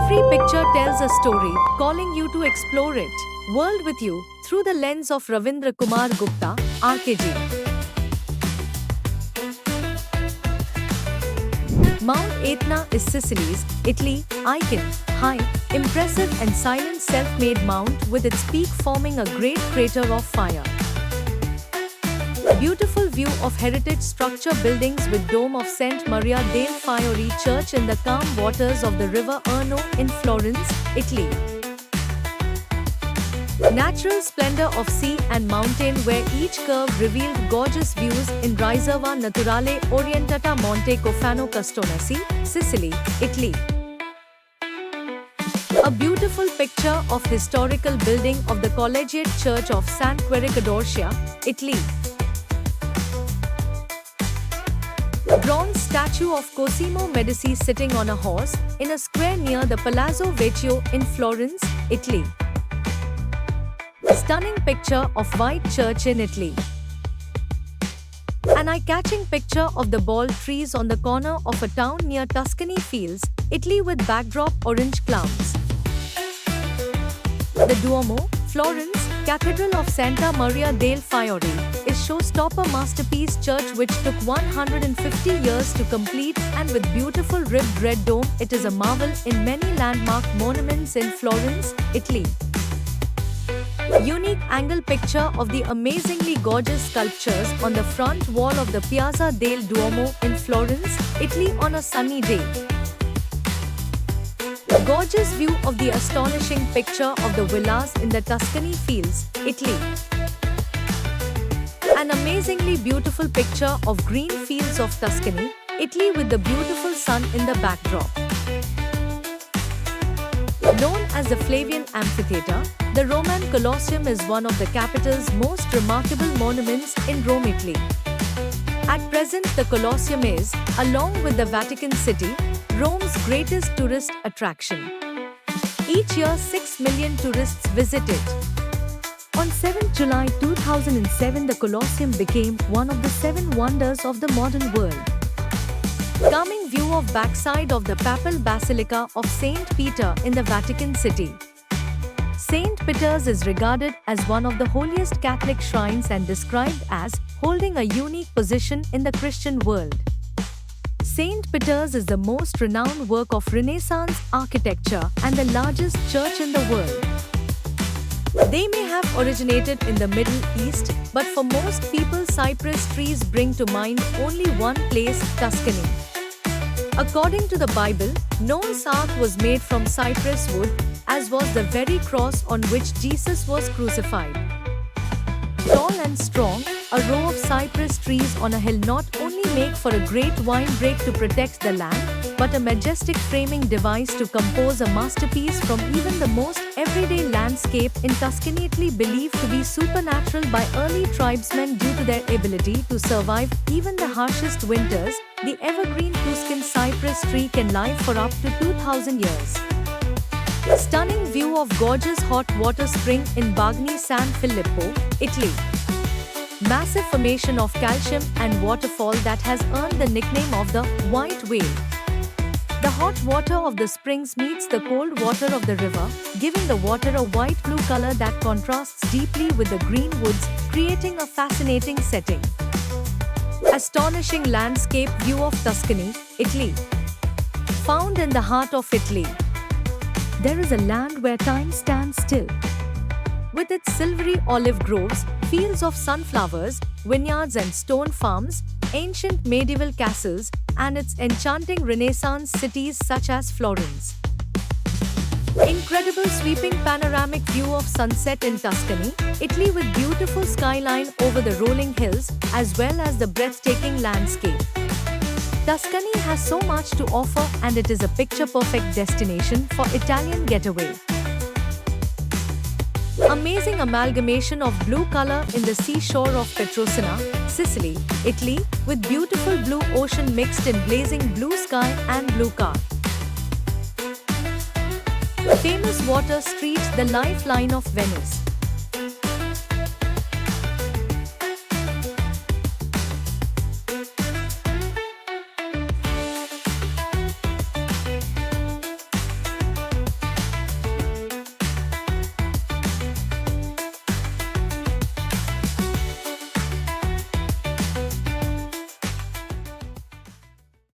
Every picture tells a story, calling you to explore it. World with you, through the lens of Ravindra Kumar Gupta, RKG. Mount Etna is Sicily's, Italy, icon, high, impressive and silent self-made mount with its peak forming a great crater of fire. Beautiful view of heritage structure buildings with dome of St. Maria del Fiore Church in the calm waters of the river Arno in Florence, Italy. Natural splendor of sea and mountain where each curve revealed gorgeous views in Riserva Naturale Orientata Monte Cofano Castonesi, Sicily, Italy. A beautiful picture of historical building of the Collegiate Church of San Quirico, Italy. Bronze statue of Cosimo Medici sitting on a horse in a square near the Palazzo Vecchio in Florence, Italy. Stunning picture of White Church in Italy. An eye-catching picture of the bald trees on the corner of a town near Tuscany Fields, Italy with backdrop orange clouds. The Duomo, Florence, Cathedral of Santa Maria del Fiore, is showstopper masterpiece church which took 150 years to complete and with beautiful ribbed red dome it is a marvel in many landmark monuments in Florence, Italy. Unique angle picture of the amazingly gorgeous sculptures on the front wall of the Piazza del Duomo in Florence, Italy on a sunny day. Gorgeous view of the astonishing picture of the villas in the Tuscany Fields, Italy. An amazingly beautiful picture of green fields of Tuscany, Italy with the beautiful sun in the backdrop. Known as the Flavian Amphitheatre, the Roman Colosseum is one of the capital's most remarkable monuments in Rome, Italy. At present, the Colosseum is, along with the Vatican City, Rome's greatest tourist attraction. Each year, 6 million tourists visit it. On 7 July 2007, the Colosseum became one of the 7 wonders of the modern world. Calming view of backside of the Papal Basilica of St. Peter in the Vatican City. St. Peter's is regarded as one of the holiest Catholic shrines and described as holding a unique position in the Christian world. St. Peter's is the most renowned work of Renaissance architecture and the largest church in the world. They may have originated in the Middle East, but for most people cypress trees bring to mind only one place, Tuscany. According to the Bible, Noah's Ark was made from cypress wood, as was the very cross on which Jesus was crucified. Tall and strong, a row of cypress trees on a hill not only make for a great windbreak to protect the land, but a majestic framing device to compose a masterpiece from even the most everyday landscape in Tuscany, Italy, believed to be supernatural by early tribesmen due to their ability to survive even the harshest winters. The evergreen Tuscan cypress tree can live for up to 2,000 years. Stunning view of gorgeous hot water spring in Bagni San Filippo, Italy. Massive formation of calcium and waterfall that has earned the nickname of the White Whale. The hot water of the springs meets the cold water of the river, giving the water a white-blue color that contrasts deeply with the green woods, creating a fascinating setting. Astonishing landscape view of Tuscany, Italy. Found in the heart of Italy, there is a land where time stands still. With its silvery olive groves, fields of sunflowers, vineyards and stone farms, ancient medieval castles, and its enchanting Renaissance cities such as Florence. Incredible sweeping panoramic view of sunset in Tuscany, Italy with beautiful skyline over the rolling hills, as well as the breathtaking landscape. Tuscany has so much to offer and it is a picture-perfect destination for Italian getaway. Amazing amalgamation of blue color in the seashore of Petrosina, Sicily, Italy, with beautiful blue ocean mixed in blazing blue sky and blue car. Famous water street, the lifeline of Venice.